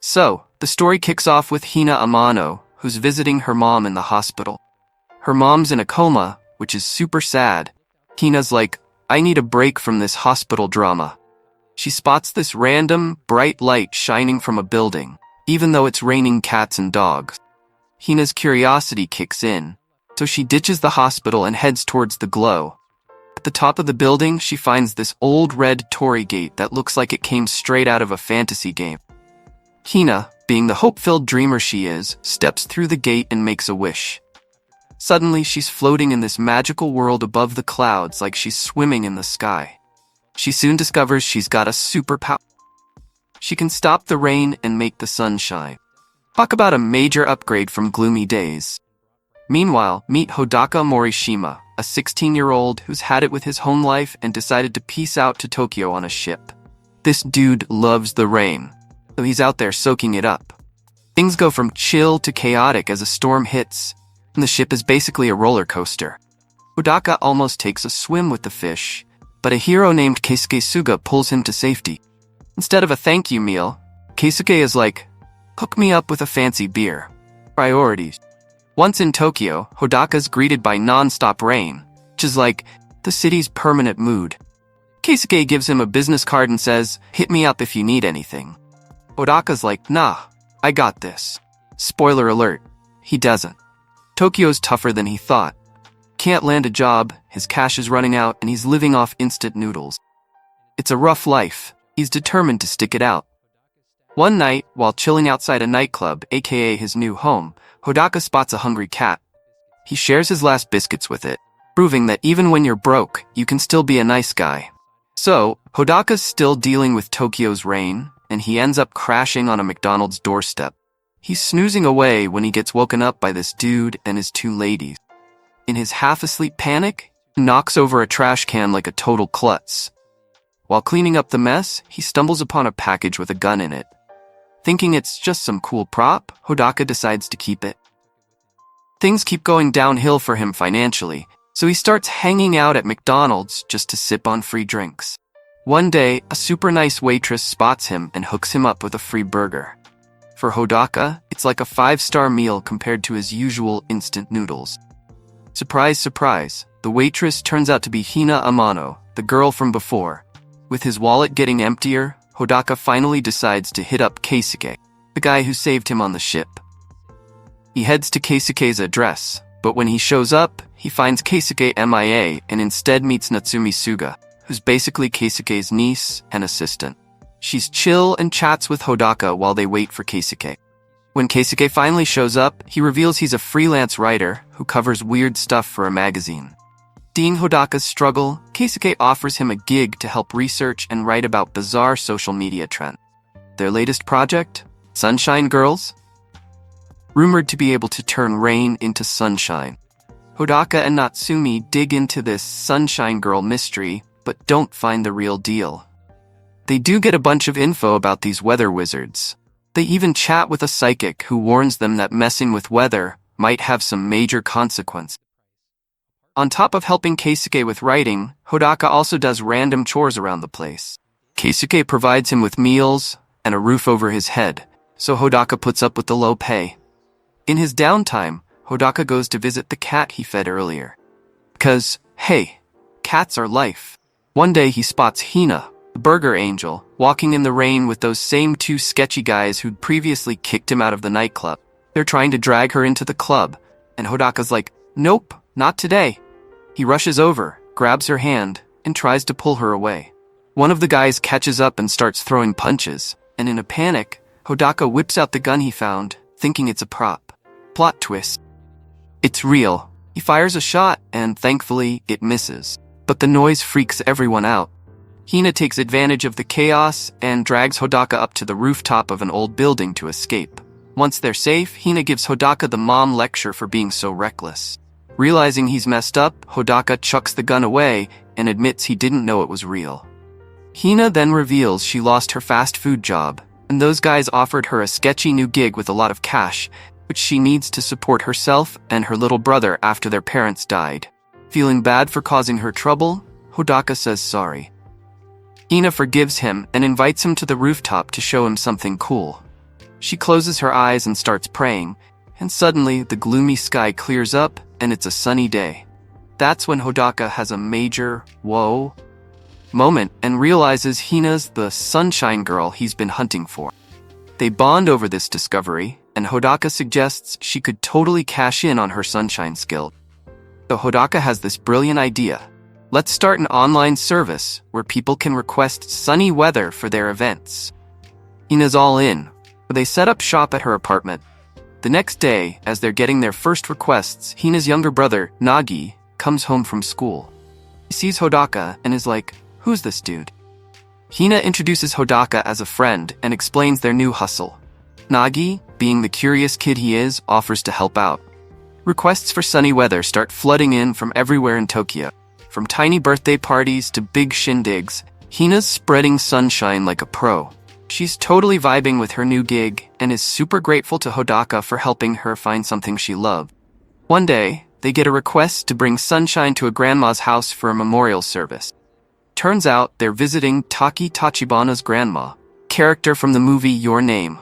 So, the story kicks off with Hina Amano, who's visiting her mom in the hospital. Her mom's in a coma, which is super sad. Hina's like, I need a break from this hospital drama. She spots this random, bright light shining from a building, even though it's raining cats and dogs. Hina's curiosity kicks in, so she ditches the hospital and heads towards the glow. At the top of the building, she finds this old red torii gate that looks like it came straight out of a fantasy game. Hina, being the hope-filled dreamer she is, steps through the gate and makes a wish. Suddenly, she's floating in this magical world above the clouds like she's swimming in the sky. She soon discovers she's got a superpower. She can stop the rain and make the sun shine. Talk about a major upgrade from gloomy days. Meanwhile, meet Hodaka Morishima, a 16-year-old who's had it with his home life and decided to peace out to Tokyo on a ship. This dude loves the rain, so he's out there soaking it up. Things go from chill to chaotic as a storm hits, and the ship is basically a roller coaster. Hodaka almost takes a swim with the fish, but a hero named Keisuke Suga pulls him to safety. Instead of a thank you meal, Keisuke is like, hook me up with a fancy beer. Priorities. Once in Tokyo, Hodaka's greeted by non-stop rain, which is like the city's permanent mood. Keisuke gives him a business card and says, hit me up if you need anything. Hodaka's like, nah, I got this. Spoiler alert, he doesn't. Tokyo's tougher than he thought. Can't land a job, his cash is running out, and he's living off instant noodles. It's a rough life. He's determined to stick it out. One night, while chilling outside a nightclub, aka his new home, Hodaka spots a hungry cat. He shares his last biscuits with it, proving that even when you're broke, you can still be a nice guy. So, Hodaka's still dealing with Tokyo's rain, and he ends up crashing on a McDonald's doorstep. He's snoozing away when he gets woken up by this dude and his two ladies. In his half-asleep panic, he knocks over a trash can like a total klutz. While cleaning up the mess, he stumbles upon a package with a gun in it. Thinking it's just some cool prop, Hodaka decides to keep it. Things keep going downhill for him financially, so he starts hanging out at McDonald's just to sip on free drinks. One day, a super nice waitress spots him and hooks him up with a free burger. For Hodaka, it's like a 5-star meal compared to his usual instant noodles. Surprise, surprise, the waitress turns out to be Hina Amano, the girl from before. With his wallet getting emptier, Hodaka finally decides to hit up Keisuke, the guy who saved him on the ship. He heads to Keisuke's address, but when he shows up, he finds Keisuke MIA and instead meets Natsumi Suga, who's basically Keisuke's niece and assistant. She's chill and chats with Hodaka while they wait for Keisuke. When Keisuke finally shows up, he reveals he's a freelance writer who covers weird stuff for a magazine. Seeing Hodaka's struggle, Keisuke offers him a gig to help research and write about bizarre social media trends. Their latest project? Sunshine Girls? Rumored to be able to turn rain into sunshine. Hodaka and Natsumi dig into this Sunshine Girl mystery, but don't find the real deal. They do get a bunch of info about these weather wizards. They even chat with a psychic who warns them that messing with weather might have some major consequences. On top of helping Keisuke with writing, Hodaka also does random chores around the place. Keisuke provides him with meals and a roof over his head, so Hodaka puts up with the low pay. In his downtime, Hodaka goes to visit the cat he fed earlier. Because, hey, cats are life. One day he spots Hina, the burger angel, walking in the rain with those same two sketchy guys who'd previously kicked him out of the nightclub. They're trying to drag her into the club, and Hodaka's like, nope, not today. He rushes over, grabs her hand, and tries to pull her away. One of the guys catches up and starts throwing punches, and in a panic, Hodaka whips out the gun he found, thinking it's a prop. Plot twist. It's real. He fires a shot, and thankfully, it misses. But the noise freaks everyone out. Hina takes advantage of the chaos and drags Hodaka up to the rooftop of an old building to escape. Once they're safe, Hina gives Hodaka the mom lecture for being so reckless. Realizing he's messed up, Hodaka chucks the gun away and admits he didn't know it was real. Hina then reveals she lost her fast food job, and those guys offered her a sketchy new gig with a lot of cash, which she needs to support herself and her little brother after their parents died. Feeling bad for causing her trouble, Hodaka says sorry. Hina forgives him and invites him to the rooftop to show him something cool. She closes her eyes and starts praying, and suddenly the gloomy sky clears up and it's a sunny day. That's when Hodaka has a major, whoa, moment and realizes Hina's the sunshine girl he's been hunting for. They bond over this discovery, and Hodaka suggests she could totally cash in on her sunshine skill. So Hodaka has this brilliant idea. Let's start an online service where people can request sunny weather for their events. Hina's all in. They set up shop at her apartment. The next day, as they're getting their first requests, Hina's younger brother, Nagi, comes home from school. He sees Hodaka and is like, "Who's this dude?" Hina introduces Hodaka as a friend and explains their new hustle. Nagi, being the curious kid he is, offers to help out. Requests for sunny weather start flooding in from everywhere in Tokyo. From tiny birthday parties to big shindigs, Hina's spreading sunshine like a pro. She's totally vibing with her new gig and is super grateful to Hodaka for helping her find something she loved. One day, they get a request to bring sunshine to a grandma's house for a memorial service. Turns out they're visiting Taki Tachibana's grandma, character from the movie Your Name.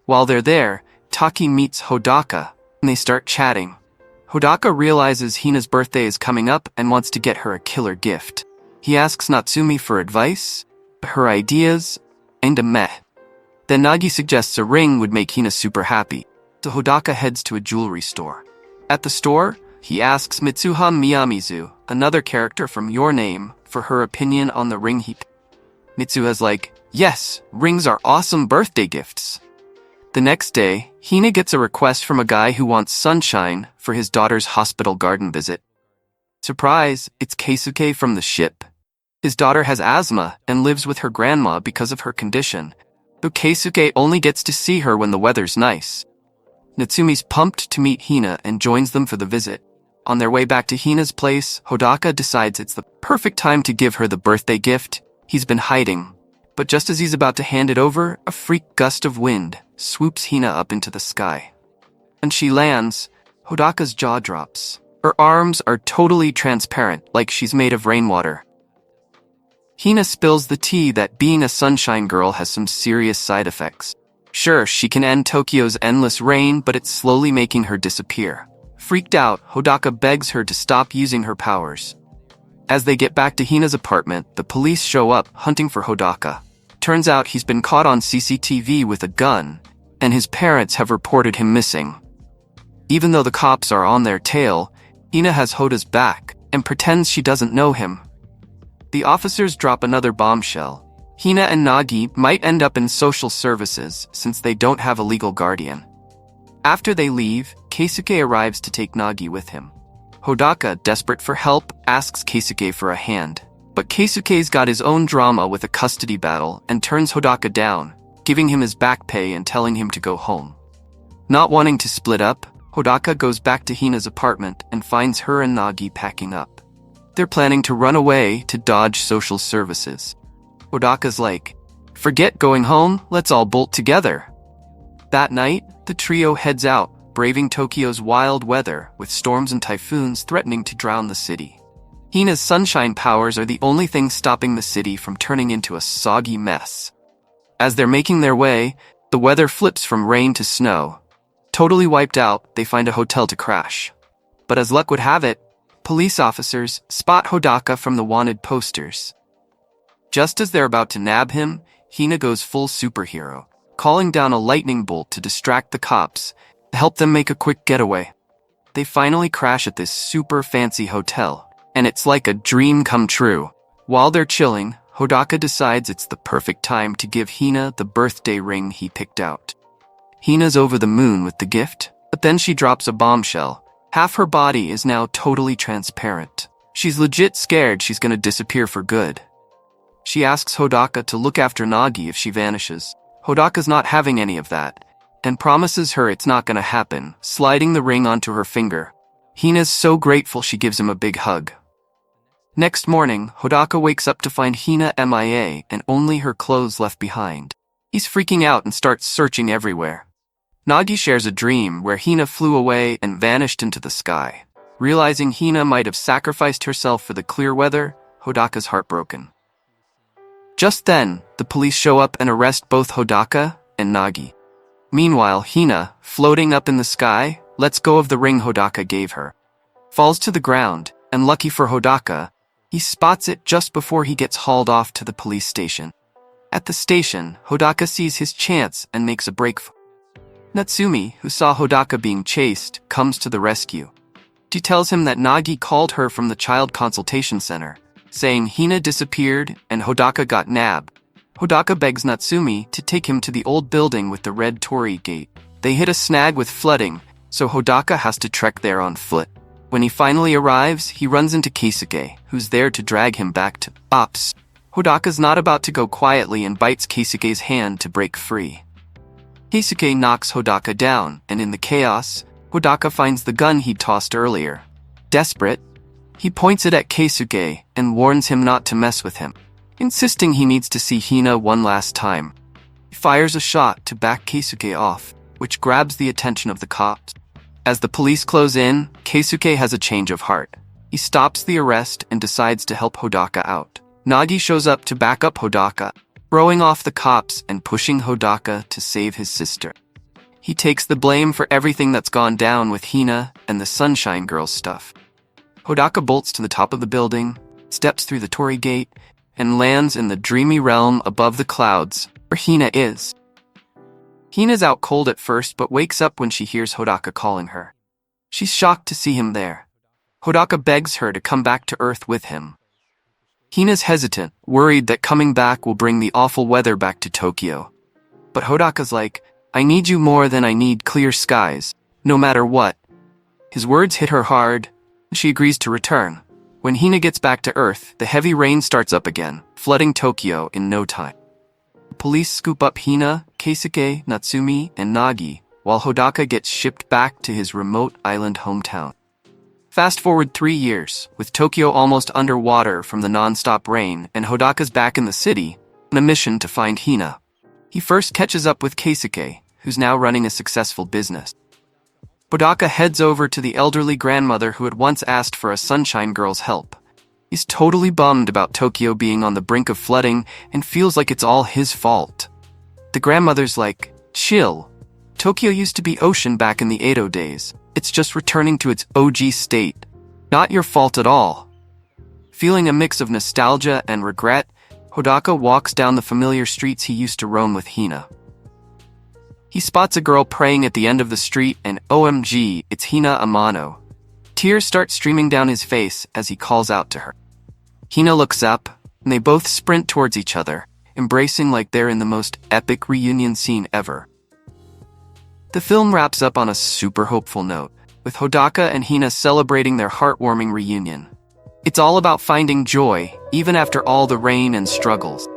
While they're there, Taki meets Hodaka, and they start chatting. Hodaka realizes Hina's birthday is coming up and wants to get her a killer gift. He asks Natsumi for advice, her ideas, and a meh. Then Nagi suggests a ring would make Hina super happy, so Hodaka heads to a jewelry store. At the store, he asks Mitsuha Miyamizu, another character from Your Name, for her opinion on the ring he picked. Mitsuha's like, "Yes, rings are awesome birthday gifts." The next day, Hina gets a request from a guy who wants sunshine for his daughter's hospital garden visit. Surprise, it's Keisuke from the ship. His daughter has asthma and lives with her grandma because of her condition, though Keisuke only gets to see her when the weather's nice. Natsumi's pumped to meet Hina and joins them for the visit. On their way back to Hina's place, Hodaka decides it's the perfect time to give her the birthday gift he's been hiding. But just as he's about to hand it over, a freak gust of wind swoops Hina up into the sky. When she lands, Hodaka's jaw drops. Her arms are totally transparent, like she's made of rainwater. Hina spills the tea that being a sunshine girl has some serious side effects. Sure, she can end Tokyo's endless rain, but it's slowly making her disappear. Freaked out, Hodaka begs her to stop using her powers. As they get back to Hina's apartment, the police show up, hunting for Hodaka. Turns out he's been caught on CCTV with a gun, and his parents have reported him missing. Even though the cops are on their tail, Hina has Hoda's back and pretends she doesn't know him. The officers drop another bombshell. Hina and Nagi might end up in social services since they don't have a legal guardian. After they leave, Keisuke arrives to take Nagi with him. Hodaka, desperate for help, asks Keisuke for a hand. But Keisuke's got his own drama with a custody battle and turns Hodaka down, giving him his back pay and telling him to go home. Not wanting to split up, Hodaka goes back to Hina's apartment and finds her and Nagi packing up. They're planning to run away to dodge social services. Hodaka's like, "Forget going home, let's all bolt together." That night, the trio heads out, braving Tokyo's wild weather with storms and typhoons threatening to drown the city. Hina's sunshine powers are the only thing stopping the city from turning into a soggy mess. As they're making their way, the weather flips from rain to snow. Totally wiped out, they find a hotel to crash. But as luck would have it, police officers spot Hodaka from the wanted posters. Just as they're about to nab him, Hina goes full superhero, calling down a lightning bolt to distract the cops, to help them make a quick getaway. They finally crash at this super fancy hotel, and it's like a dream come true. While they're chilling, Hodaka decides it's the perfect time to give Hina the birthday ring he picked out. Hina's over the moon with the gift, but then she drops a bombshell. Half her body is now totally transparent. She's legit scared she's gonna disappear for good. She asks Hodaka to look after Nagi if she vanishes. Hodaka's not having any of that, and promises her it's not gonna happen, sliding the ring onto her finger. Hina's so grateful she gives him a big hug. Next morning, Hodaka wakes up to find Hina MIA and only her clothes left behind. He's freaking out and starts searching everywhere. Nagi shares a dream where Hina flew away and vanished into the sky. Realizing Hina might have sacrificed herself for the clear weather, Hodaka's heartbroken. Just then, the police show up and arrest both Hodaka and Nagi. Meanwhile, Hina, floating up in the sky, lets go of the ring Hodaka gave her. Falls to the ground, and lucky for Hodaka, he spots it just before he gets hauled off to the police station. At the station, Hodaka sees his chance and makes a break for it. Natsumi, who saw Hodaka being chased, comes to the rescue. She tells him that Nagi called her from the child consultation center, saying Hina disappeared and Hodaka got nabbed. Hodaka begs Natsumi to take him to the old building with the red torii gate. They hit a snag with flooding, so Hodaka has to trek there on foot. When he finally arrives, he runs into Keisuke, who's there to drag him back to Ops. Hodaka's not about to go quietly and bites Keisuke's hand to break free. Keisuke knocks Hodaka down, and in the chaos, Hodaka finds the gun he tossed earlier. Desperate, he points it at Keisuke and warns him not to mess with him, insisting he needs to see Hina one last time. He fires a shot to back Keisuke off, which grabs the attention of the cops. As the police close in, Keisuke has a change of heart. He stops the arrest and decides to help Hodaka out. Nagi shows up to back up Hodaka, throwing off the cops and pushing Hodaka to save his sister. He takes the blame for everything that's gone down with Hina and the Sunshine Girls stuff. Hodaka bolts to the top of the building, steps through the torii gate, and lands in the dreamy realm above the clouds, where Hina is. Hina's out cold at first but wakes up when she hears Hodaka calling her. She's shocked to see him there. Hodaka begs her to come back to Earth with him. Hina's hesitant, worried that coming back will bring the awful weather back to Tokyo. But Hodaka's like, I need you more than I need clear skies, no matter what. His words hit her hard, and she agrees to return. When Hina gets back to Earth, the heavy rain starts up again, flooding Tokyo in no time. The police scoop up Hina, Keisuke, Natsumi, and Nagi, while Hodaka gets shipped back to his remote island hometown. Fast forward 3 years, with Tokyo almost underwater from the non-stop rain, and Hodaka's back in the city, on a mission to find Hina. He first catches up with Keisuke, who's now running a successful business. Hodaka heads over to the elderly grandmother who had once asked for a Sunshine Girl's help. He's totally bummed about Tokyo being on the brink of flooding and feels like it's all his fault. The grandmother's like, chill. Tokyo used to be ocean back in the Edo days. It's just returning to its OG state. Not your fault at all. Feeling a mix of nostalgia and regret, Hodaka walks down the familiar streets he used to roam with Hina. He spots a girl praying at the end of the street and OMG, it's Hina Amano. Tears start streaming down his face as he calls out to her. Hina looks up, and they both sprint towards each other, embracing like they're in the most epic reunion scene ever. The film wraps up on a super hopeful note, with Hodaka and Hina celebrating their heartwarming reunion. It's all about finding joy, even after all the rain and struggles.